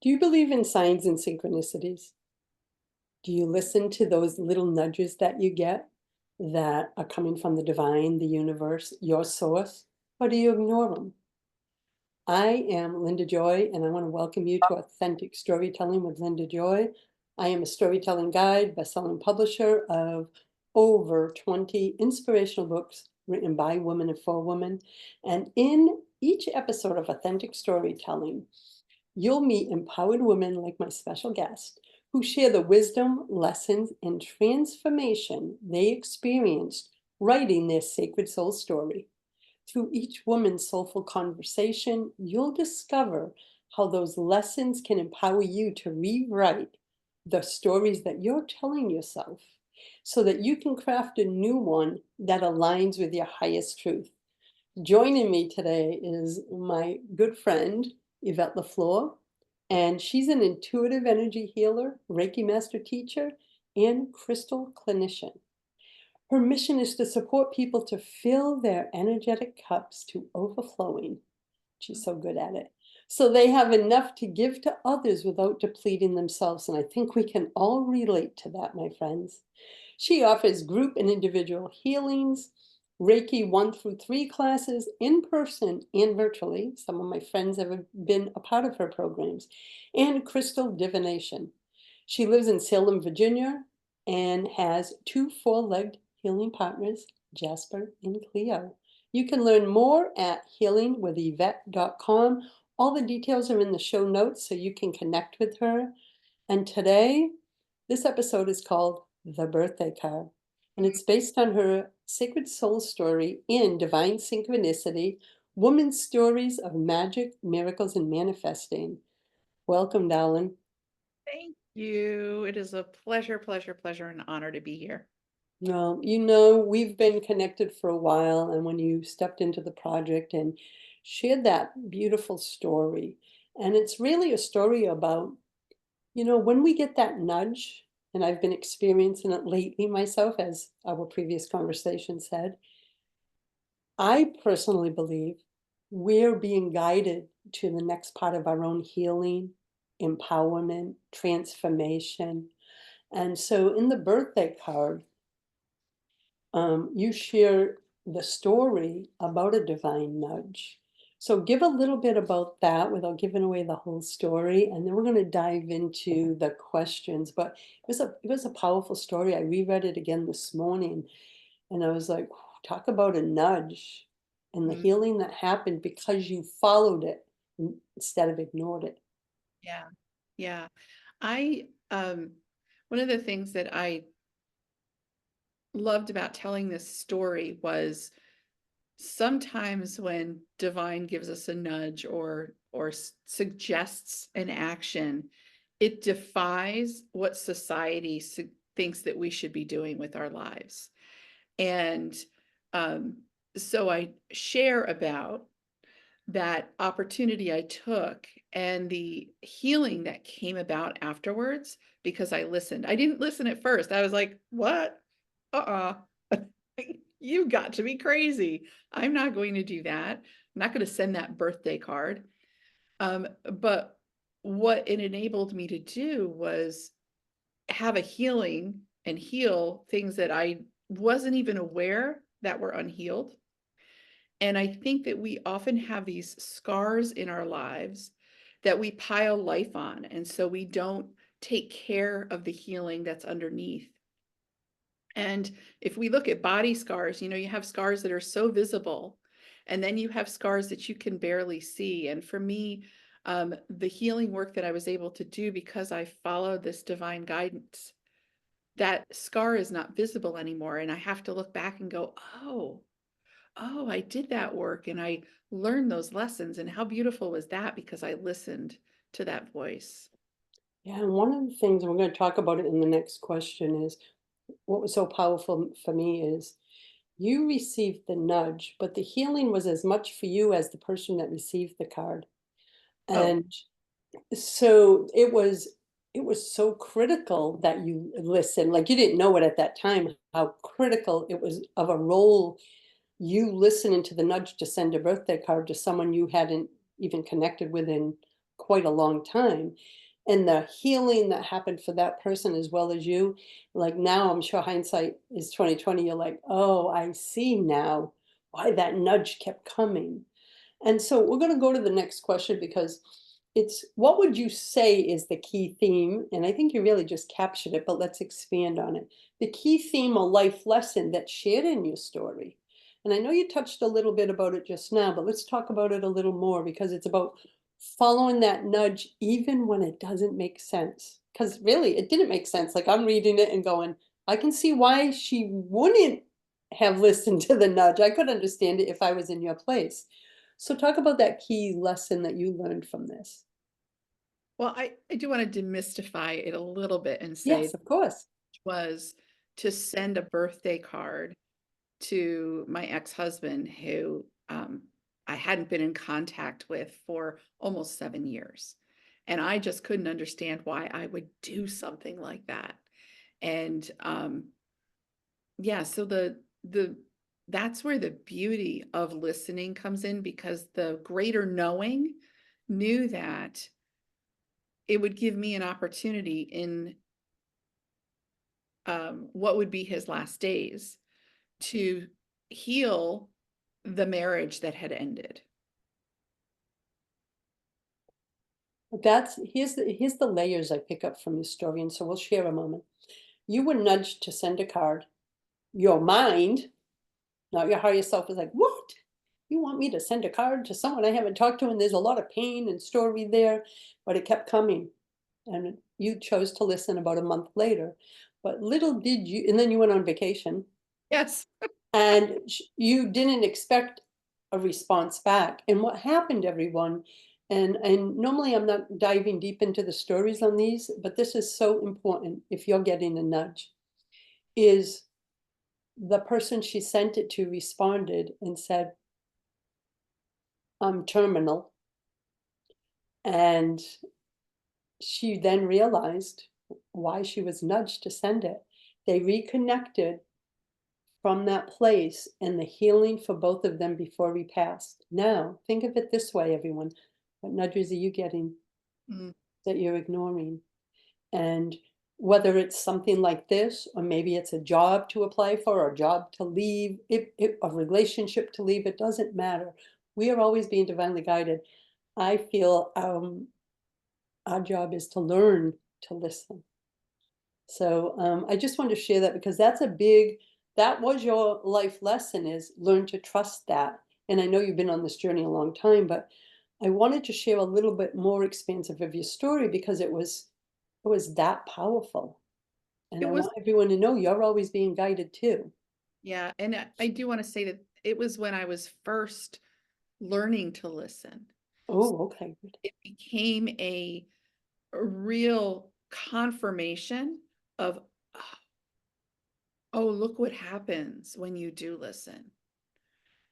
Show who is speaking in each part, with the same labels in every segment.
Speaker 1: Do you believe in signs and synchronicities? Do you listen to those little nudges that you get that are coming from the divine, the universe, your source, or do you ignore them? I am Linda Joy, and I want to welcome you to Authentic Storytelling with Linda Joy. I am a storytelling guide, best-selling publisher of over 20 inspirational books written by women and for women. And in each episode of Authentic Storytelling, you'll meet empowered women like my special guest who share the wisdom, lessons, and transformation they experienced writing their sacred soul story. Through each woman's soulful conversation, you'll discover how those lessons can empower you to rewrite the stories that you're telling yourself so that you can craft a new one that aligns with your highest truth. Joining me today is my good friend, Yvette LeFlore, and she's an intuitive energy healer, Reiki master teacher, and crystal clinician. Her mission is to support people to fill their energetic cups to overflowing. She's so good at it. So they have enough to give to others without depleting themselves. And I think we can all relate to that, my friends. She offers group and individual healings, Reiki 1 through 3 classes in person and virtually. Some of my friends have been a part of her programs, and crystal divination. She lives in Salem, Virginia, and has 2 four-legged healing partners, Jasper and Cleo. You can learn more at healingwithyvette.com. All the details are in the show notes so you can connect with her. And today, this episode is called The Birthday Card. And it's based on her sacred soul story in Divine Synchronicity, Women's Stories of Magic, Miracles, and Manifesting. Welcome, darling.
Speaker 2: Thank you. It is a pleasure, pleasure, pleasure, and honor to be here.
Speaker 1: Well, we've been connected for a while, and when you stepped into the project and shared that beautiful story, and it's really a story about, when we get that nudge, and I've been experiencing it lately myself, as our previous conversation said, I personally believe we're being guided to the next part of our own healing, empowerment, transformation. And so in the birthday card, you share the story about a divine nudge. So give a little bit about that without giving away the whole story, and then we're going to dive into the questions. But it was a powerful story. I reread it again this morning, and I was like, talk about a nudge and the
Speaker 2: Mm,
Speaker 1: healing that happened because you followed it instead of ignored it.
Speaker 2: yeah. Yeah. I one of the things that I loved about telling this story was sometimes when divine gives us a nudge or suggests an action, it defies what society thinks that we should be doing with our lives. And um, so I share about that opportunity I took and the healing that came about afterwards because I listened. I didn't listen at first. I was like, what? Uh-uh. You got to be crazy. I'm not going to do that. I'm not going to send that birthday card. But what it enabled me to do was have a healing and heal things that I wasn't even aware that were unhealed. And I think that we often have these scars in our lives that we pile life on. And so we don't take care of the healing that's underneath. And if we look at body scars, you have scars that are so visible, and then you have scars that you can barely see. And for me, the healing work that I was able to do because I followed this divine guidance, that scar is not visible anymore. And I have to look back and go, oh, I did that work and I learned those lessons. And how beautiful was that because I listened to that voice.
Speaker 1: Yeah, and one of the things, and we're going to talk about it in the next question, is what was so powerful for me is you received the nudge, but the healing was as much for you as the person that received the card.
Speaker 2: Oh,
Speaker 1: And so it was so critical that you listen. Like you didn't know it at that time, how critical it was of a role you listening to the nudge to send a birthday card to someone you hadn't even connected with in quite a long time. And the healing that happened for that person as well as you, like now I'm sure hindsight is 2020. You're like, oh, I see now why that nudge kept coming. And so we're going to go to the next question because it's what would you say is the key theme? And I think you really just captured it, but let's expand on it. The key theme or life lesson that's shared in your story. And I know you touched a little bit about it just now, but let's talk about it a little more because it's about following that nudge even when it doesn't make sense. Because really, it didn't make sense. Like I'm reading it and going, I can see why she wouldn't have listened to the nudge. I could understand it if I was in your place. So talk about that key lesson that you learned from this.
Speaker 2: Well, I do want to demystify it a little bit and say
Speaker 1: Yes, of course.
Speaker 2: was to send a birthday card to my ex-husband who I hadn't been in contact with for almost 7 years. And I just couldn't understand why I would do something like that. And yeah, so the that's where the beauty of listening comes in because the greater knowing knew that it would give me an opportunity in what would be his last days to heal the marriage that had ended.
Speaker 1: That's here's the layers I pick up from your story, and so we'll share a moment. You were nudged to send a card. Your mind, not your higher self, is like, what? You want me to send a card to someone I haven't talked to, and there's a lot of pain and story there, but it kept coming. And you chose to listen about a month later. But little did you, and then you went on vacation.
Speaker 2: Yes.
Speaker 1: And you didn't expect a response back. And what happened, everyone, and normally I'm not diving deep into the stories on these, but this is so important if you're getting a nudge, is the person she sent it to responded and said, I'm terminal. And she then realized why she was nudged to send it. They reconnected from that place and the healing for both of them before we passed. Now, think of it this way, everyone. What nudges are you getting
Speaker 2: Mm.
Speaker 1: that you're ignoring? And whether it's something like this, or maybe it's a job to apply for, or a job to leave, a relationship to leave, it doesn't matter. We are always being divinely guided. I feel our job is to learn to listen. So I just wanted to share that because that was your life lesson is learn to trust that. And I know you've been on this journey a long time, but I wanted to share a little bit more expansive of your story because it was that powerful. And
Speaker 2: It
Speaker 1: I
Speaker 2: was,
Speaker 1: want everyone to know you're always being guided too.
Speaker 2: yeah. And I do want to say that it was when I was first learning to listen.
Speaker 1: Oh, okay. Good.
Speaker 2: It became a real confirmation of, oh, look what happens when you do listen,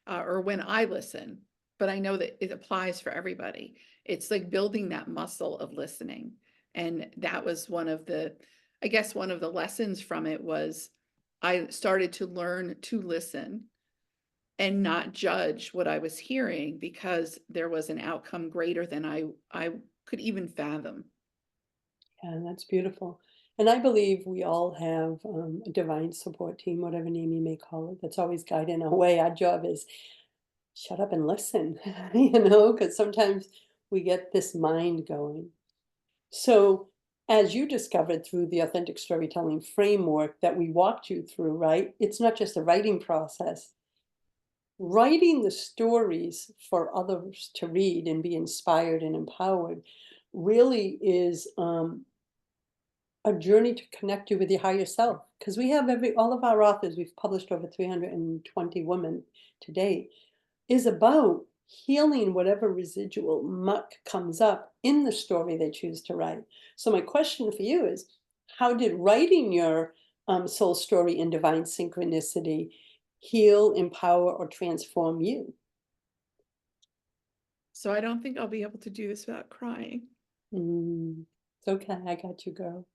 Speaker 2: or when I listen. But I know that it applies for everybody. It's like building that muscle of listening. And that was I guess one of the lessons from it was I started to learn to listen and not judge what I was hearing because there was an outcome greater than I could even fathom.
Speaker 1: Yeah, that's beautiful. And I believe we all have a divine support team, whatever name you may call it, that's always guiding our way. Our job is shut up and listen, because sometimes we get this mind going. So, as you discovered through the authentic storytelling framework that we walked you through, right? It's not just a writing process. Writing the stories for others to read and be inspired and empowered really is a journey to connect you with your higher self. Because we have all of our authors, we've published over 320 women to date is about healing whatever residual muck comes up in the story they choose to write. So, my question for you is how did writing your soul story in divine synchronicity heal, empower, or transform you?
Speaker 2: So I don't think I'll be able to do this without crying.
Speaker 1: Mm, it's okay. I got you, girl.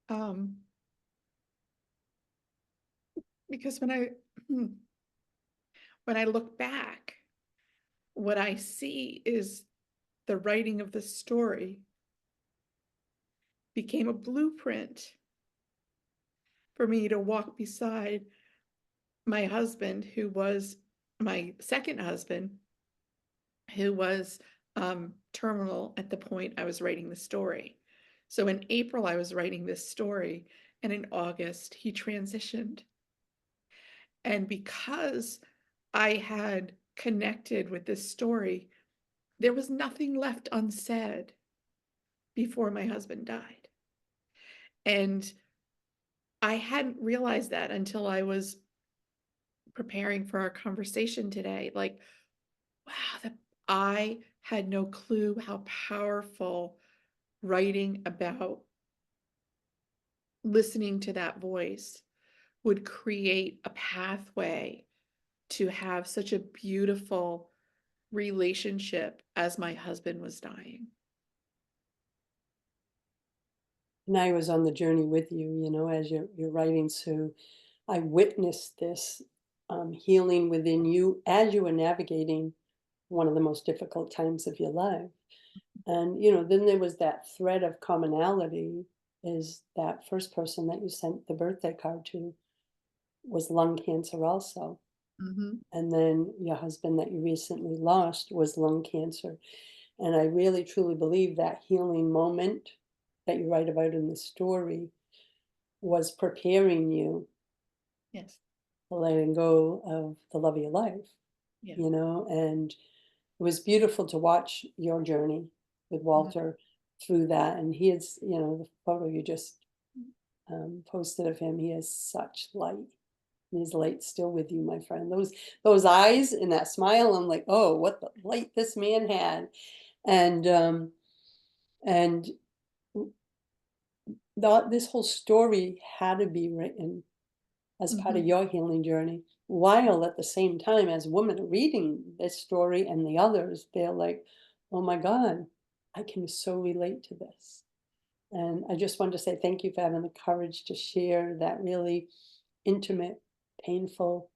Speaker 2: Um, because when I look back, what I see is the writing of the story became a blueprint for me to walk beside my husband, who was my second husband, who was terminal at the point I was writing the story. So in April, I was writing this story, and in August, he transitioned. And because I had connected with this story, there was nothing left unsaid before my husband died. And I hadn't realized that until I was preparing for our conversation today. Like, wow, I had no clue how powerful writing about listening to that voice would create a pathway to have such a beautiful relationship as my husband was dying.
Speaker 1: And I was on the journey with you, as you're writing. So I witnessed this healing within you as you were navigating one of the most difficult times of your life. And, then there was that thread of commonality is that first person that you sent the birthday card to was lung cancer also.
Speaker 2: Mm-hmm.
Speaker 1: And then your husband that you recently lost was lung cancer. And I really truly believe that healing moment that you write about in the story was preparing you
Speaker 2: Yes.
Speaker 1: for letting go of the love of your life,
Speaker 2: Yeah.
Speaker 1: and it was beautiful to watch your journey with
Speaker 2: Mhm.
Speaker 1: Walter through that. And he is, the photo you just posted of him, he has such light. His light's still with you, my friend. Those eyes and that smile, I'm like, oh, what the light this man had. And this whole story had to be written as part of
Speaker 2: Mhm.
Speaker 1: your healing journey, while at the same time as women are reading this story and the others, they're like, oh my God, I can so relate to this. And I just wanted to say thank you for having the courage to share that really intimate, painful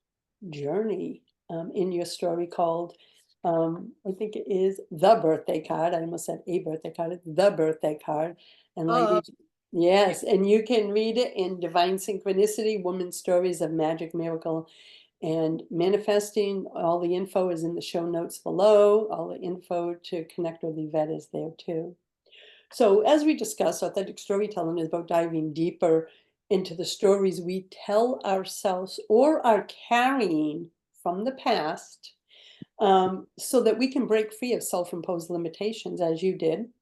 Speaker 1: journey in your story called, I think it is The Birthday Card. I almost said a birthday card, it's The Birthday Card. And
Speaker 2: Oh,
Speaker 1: ladies, yes, and you can read it in Divine Synchronicity, Women's Stories of Magic, Miracle, and Manifesting. All the info is in the show notes below. All the info to connect with Yvette is there too. So, as we discussed, authentic storytelling is about diving deeper into the stories we tell ourselves or are carrying from the past, so that we can break free of self imposed limitations, as you did.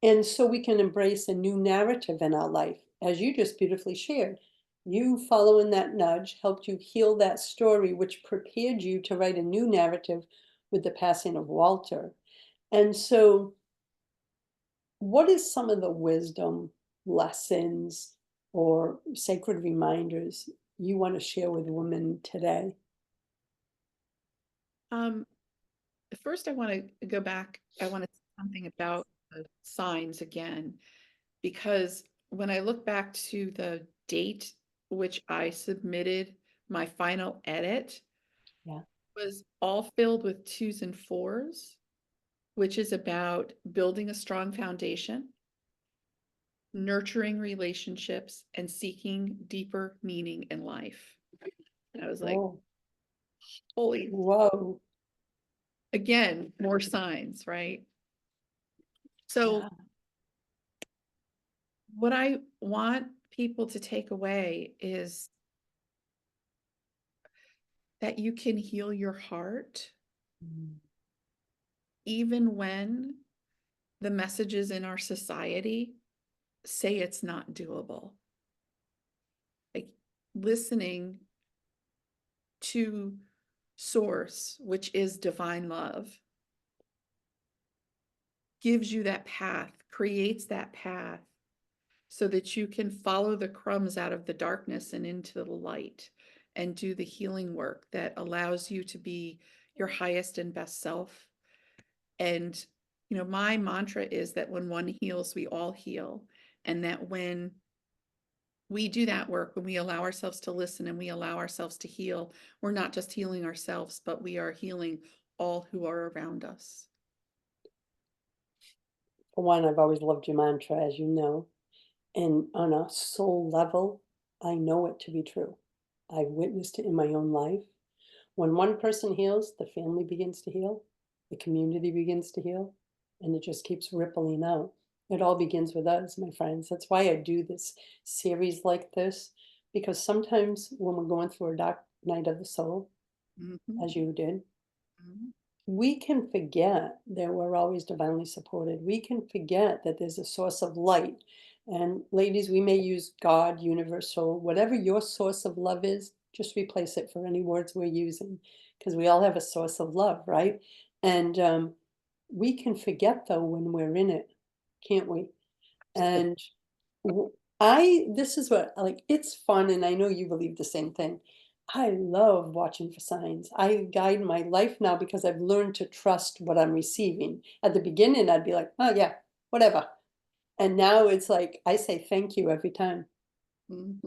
Speaker 1: And so we can embrace a new narrative in our life, as you just beautifully shared. You following that nudge helped you heal that story, which prepared you to write a new narrative with the passing of Walter. And so, what is some of the wisdom, lessons, or sacred reminders you want to share with women today?
Speaker 2: um, first I want to go back. I want to say something about the signs again, because when I look back to the date which I submitted my final edit,
Speaker 1: Yeah.
Speaker 2: was all filled with twos and fours, which is about building a strong foundation, nurturing relationships, and seeking deeper meaning in life. And I was like,
Speaker 1: Oh,
Speaker 2: holy,
Speaker 1: whoa.
Speaker 2: again, more signs, right? So,
Speaker 1: Yeah.
Speaker 2: what I want people to take away is that you can heal your heart
Speaker 1: Mm.
Speaker 2: even when the messages in our society say it's not doable. Like listening to source, which is divine love, gives you that path, creates that path so that you can follow the crumbs out of the darkness and into the light and do the healing work that allows you to be your highest and best self. And, my mantra is that when one heals, we all heal. And that when we do that work, when we allow ourselves to listen and we allow ourselves to heal, we're not just healing ourselves, but we are healing all who are around us.
Speaker 1: For one, I've always loved your mantra, as you know. And on a soul level, I know it to be true. I've witnessed it in my own life. When one person heals, the family begins to heal, the community begins to heal, and it just keeps rippling out. It all begins with us, my friends. That's why I do this series like this, because sometimes when we're going through a dark night of the soul,
Speaker 2: Mhm,
Speaker 1: as you did,
Speaker 2: mhm,
Speaker 1: we can forget that we're always divinely supported. We can forget that there's a source of light. And ladies, we may use God, universal, whatever your source of love is, just replace it for any words we're using, because we all have a source of love, right? And we can forget though when we're in it, can't we?
Speaker 2: absolutely.
Speaker 1: And I this is what like, it's fun, and I know you believe the same thing. I love watching for signs. I guide my life now because I've learned to trust what I'm receiving. At the beginning, I'd be like, "Oh, yeah, whatever." And now it's like, I say thank you every time.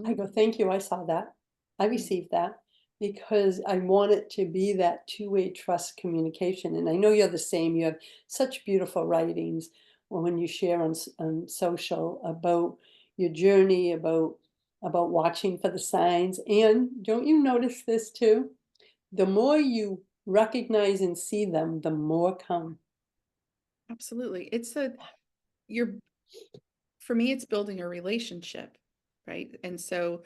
Speaker 1: I
Speaker 2: Mhm,
Speaker 1: go, "Thank you, I saw that. I
Speaker 2: mm,
Speaker 1: received that," because I want it to be that two-way trust communication, and I know you're the same. You have such beautiful writings when you share on social about your journey, about watching for the signs, and don't you notice this too? The more you recognize and see them, the more come.
Speaker 2: absolutely. It's a you're for me, it's building a relationship, right? And so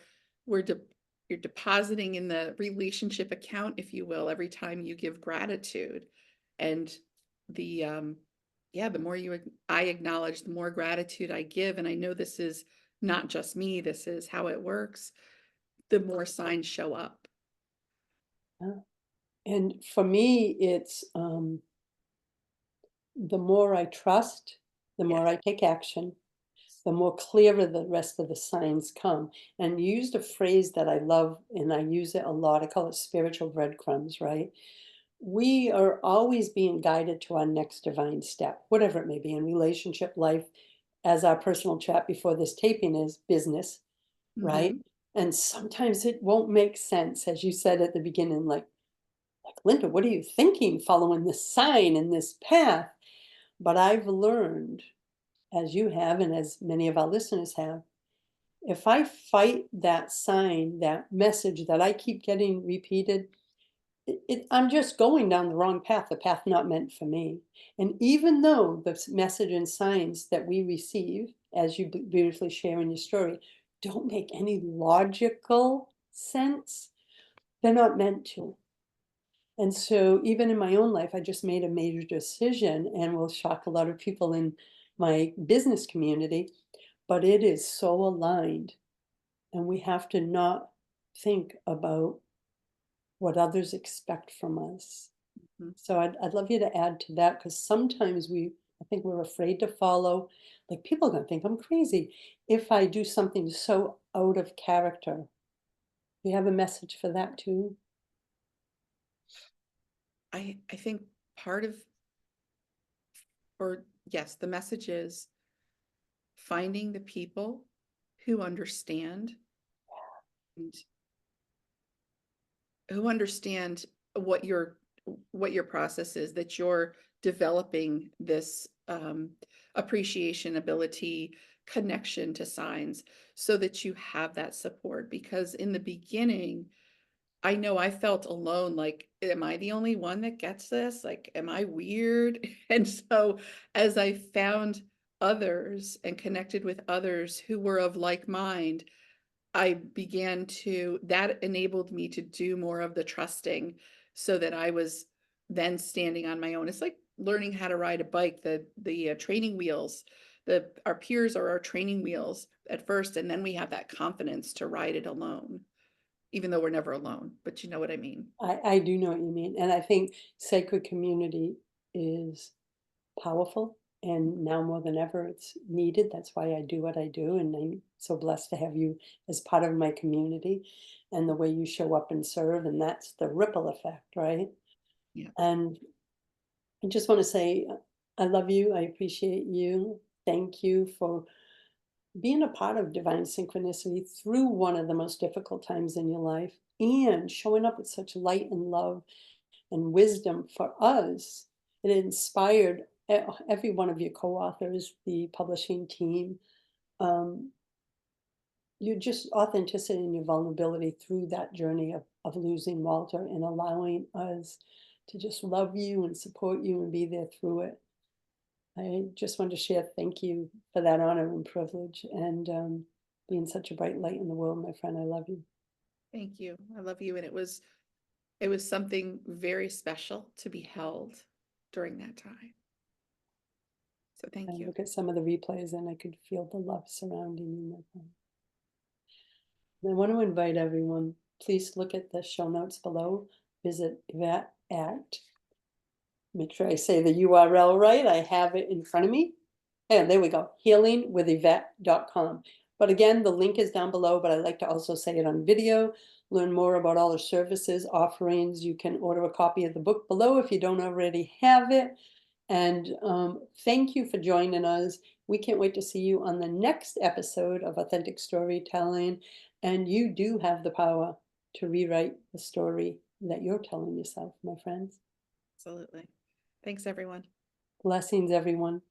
Speaker 2: we're de you're depositing in the relationship account, if you will, every time you give gratitude. And the yeah, the more I acknowledge, the more gratitude I give, and I know this is not just me, this is how it works, the more signs show up.
Speaker 1: Yeah. And for me, it's the more I trust, the more
Speaker 2: Yes.
Speaker 1: I take action, the more clearer the rest of the signs come. And you used a phrase that I love, and I use it a lot. I call it spiritual breadcrumbs, right? We are always being guided to our next divine step, whatever it may be in relationship, life, as our personal chat before this taping is business, right?
Speaker 2: Mhm.
Speaker 1: And sometimes it won't make sense, as you said at the beginning, like Linda, what are you thinking following this sign and this path? But I've learned, as you have, and as many of our listeners have, if I fight that sign, that message that I keep getting repeated, I'm just going down the wrong path, the path not meant for me. And even though the message and signs that we receive, as you beautifully share in your story, don't make any logical sense, they're not meant to. And so, even in my own life, I just made a major decision and will shock a lot of people in my business community, but it is so aligned. And we have to not think about what others expect from us.
Speaker 2: Mhm.
Speaker 1: So I'd love you to add to that because sometimes I think we're afraid to follow. Like people are going to think I'm crazy if I do something so out of character. You have a message for that too?
Speaker 2: I think part of or yes, the message is finding the people who understand and who understand what your process is, that you're developing this appreciation, ability, connection to signs, so that you have that support. Because in the beginning, I know I felt alone, like, am I the only one that gets this? Like, am I weird? And so as I found others and connected with others who were of like mind, I began to that enabled me to do more of the trusting so that I was then standing on my own. It's like learning how to ride a bike, the training wheels. Our peers are our training wheels at first, and then we have that confidence to ride it alone, even though we're never alone, but you know what I mean.
Speaker 1: I do know what you mean. And I think sacred community is powerful. And now more than ever, it's needed. That's why I do what I do. And I'm so blessed to have you as part of my community and the way you show up and serve. And that's the ripple effect, right?
Speaker 2: Yeah.
Speaker 1: And I just want to say, I love you. I appreciate you. Thank you for being a part of divine synchronicity through one of the most difficult times in your life and showing up with such light and love and wisdom for us. It inspired every one of your co-authors, the publishing team, um, your just authenticity and your vulnerability through that journey of losing Walter and allowing us to just love you and support you and be there through it. I just wanted to share thank you for that honor and privilege and being such a bright light in the world, my friend. I love you.
Speaker 2: Thank you. I love you. And it was something very special to be held during that time. So
Speaker 1: I
Speaker 2: thank you.
Speaker 1: look at some of the replays and I could feel the love surrounding you, my friend. I want to invite everyone, please look at the show notes below. Visit Yvette at, make sure I say the URL right. I have it in front of me. And there we go, healingwithyvette.com. But again, the link is down below, but I like to also say it on video. Learn more about all the services, offerings. You can order a copy of the book below if you don't already have it. And thank you for joining us. We can't wait to see you on the next episode of Authentic Storytelling. And you do have the power to rewrite the story that you're telling yourself, my friends.
Speaker 2: Absolutely. Thanks, everyone.
Speaker 1: Blessings, everyone.